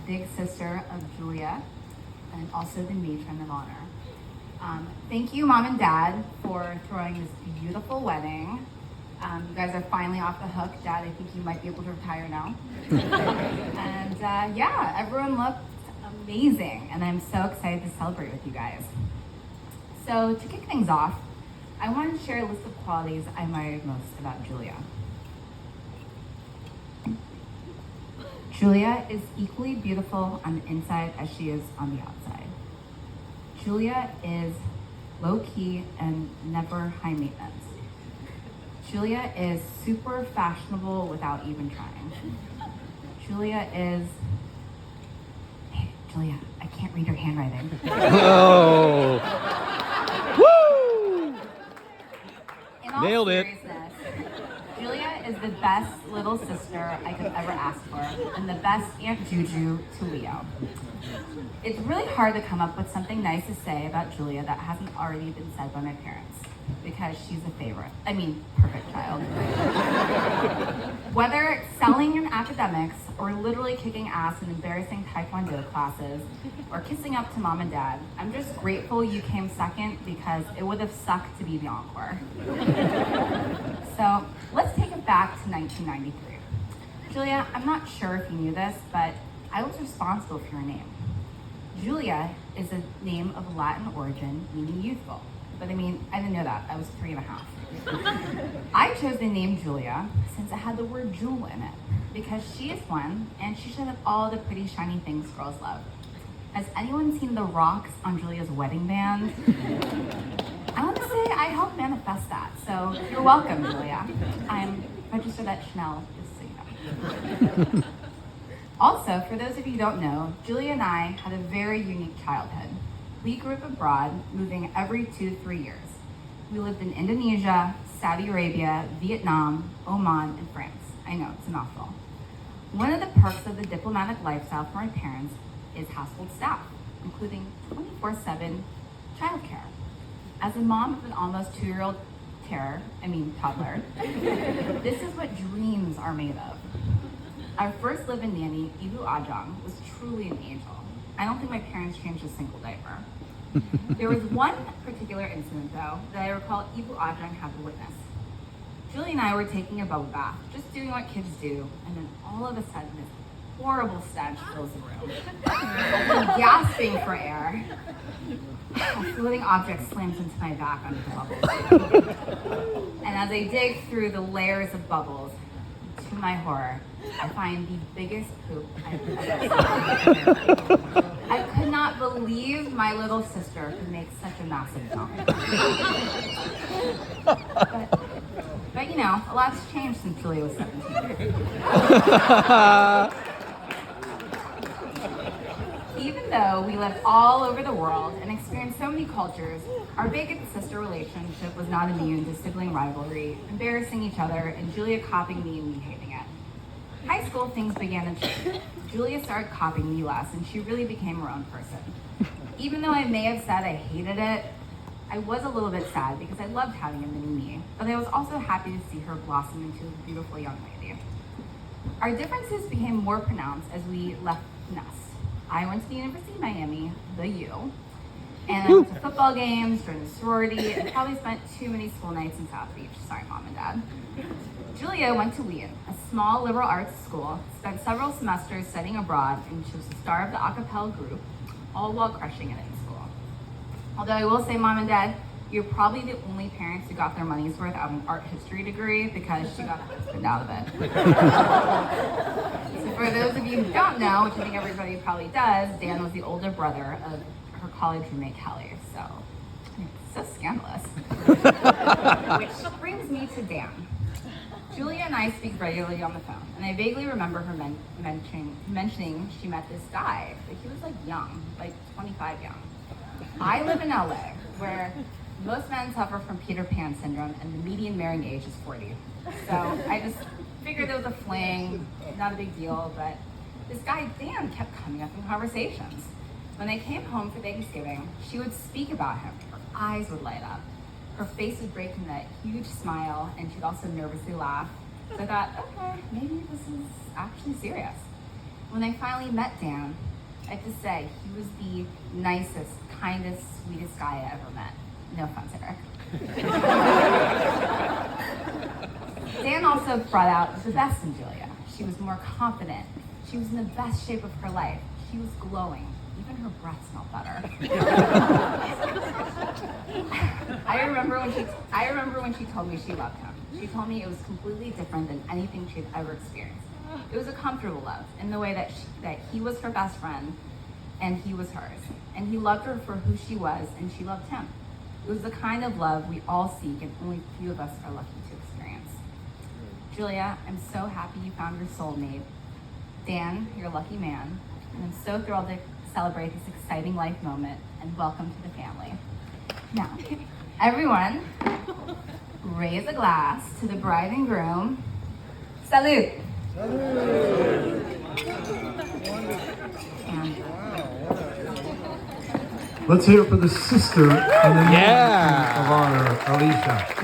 big sister of Julia and also the matron of honor. Thank you, Mom and Dad, for throwing this beautiful wedding. You guys are finally off the hook. Dad, I think you might be able to retire now. And yeah, everyone looked amazing, and I'm so excited to celebrate with you guys. So to kick things off, I want to share a list of qualities I admired most about Julia. Julia is equally beautiful on the inside as she is on the outside. Julia is low-key and never high maintenance. Julia is super fashionable without even trying. Julia is... Hey, Julia, I can't read your handwriting. Oh! Woo! In all Nailed it. seriousness, Julia is the best little sister I could ever ask for, and the best Aunt Juju to Leo. It's really hard to come up with something nice to say about Julia that hasn't already been said by my parents, because she's a favorite. I mean, perfect child. Whether excelling in academics, or literally kicking ass in embarrassing Taekwondo classes, or kissing up to Mom and Dad, I'm just grateful you came second because it would have sucked to be the encore. So let's take it back to 1993. Julia, I'm not sure if you knew this, but I was responsible for your name. Julia is a name of Latin origin, meaning youthful. But I mean, I didn't know that. I was 3.5. I chose the name Julia since it had the word jewel in it, because she is one, and she should have all the pretty shiny things girls love. Has anyone seen the rocks on Julia's wedding band? I want to say I helped manifest that, so you're welcome, Julia. I'm registered at Chanel, just so you know. Also, for those of you who don't know, Julia and I had a very unique childhood. We grew up abroad, moving every 2 to 3 years. We lived in Indonesia, Saudi Arabia, Vietnam, Oman, and France. I know, it's a mouthful. One of the perks of the diplomatic lifestyle for my parents is household staff, including 24/7 childcare. As a mom of an almost 2-year-old toddler, this is what dreams are made of. Our first live-in nanny, Ibu Ajang, was truly an angel. I don't think my parents changed a single diaper. There was one particular incident, though, that I recall Ibu Ajang had to witness. Julie and I were taking a bubble bath, just doing what kids do, and then all of a sudden, this horrible stench fills the room. I'm gasping for air. A floating object slams into my back under the bubbles. And as I dig through the layers of bubbles, to my horror, I find the biggest poop I've ever seen. I could not believe my little sister could make such a massive jump. But you know, a lot's changed since Julia was 17. Even though we lived all over the world and experienced so many cultures, our big sister relationship was not immune to sibling rivalry, embarrassing each other, and Julia copying me and me hating it. High school, things began to change. Julia started copying me less, and she really became her own person. Even though I may have said I hated it, I was a little bit sad because I loved having a mini me, but I was also happy to see her blossom into a beautiful young lady. Our differences became more pronounced as we left the nest. I went to the University of Miami, the U, and I went to football games, joined a sorority, and probably spent too many school nights in South Beach. Sorry, Mom and Dad. Julia went to Wheaton, a small liberal arts school, spent several semesters studying abroad, and she was the star of the a cappella group, all while crushing it in school. Although I will say, Mom and Dad, you're probably the only parents who got their money's worth out of an art history degree because she got the husband out of it. So for those of you who don't know, which I think everybody probably does, Dan was the older brother of her college roommate, Kelly. So, it's so scandalous. Which brings me to Dan. Julia and I speak regularly on the phone, and I vaguely remember her mentioning she met this guy, but he was like young, like 25 young. I live in LA, where most men suffer from Peter Pan syndrome, and the median marrying age is 40. So I just figured it was a fling, not a big deal, but this guy, Dan, kept coming up in conversations. When I came home for Thanksgiving, she would speak about him. Her eyes would light up. Her face would break into that huge smile, and she'd also nervously laugh. So I thought, okay, maybe this is actually serious. When I finally met Dan, I have to say, he was the nicest, kindest, sweetest guy I ever met. No offense, Eric. Dan also brought out the best in Julia. She was more confident. She was in the best shape of her life. She was glowing. Even her breath smelled better. I remember when she told me she loved him. She told me it was completely different than anything she had ever experienced. It was a comfortable love in the way that he was her best friend and he was hers. And he loved her for who she was and she loved him. It was the kind of love we all seek and only few of us are lucky to experience. Julia, I'm so happy you found your soulmate. Dan, you're a lucky man. And I'm so thrilled to celebrate this exciting life moment and welcome to the family. Now, everyone, raise a glass to the bride and groom. Salute! And Let's hear it for the sister and the Yeah. of honor, Alicia.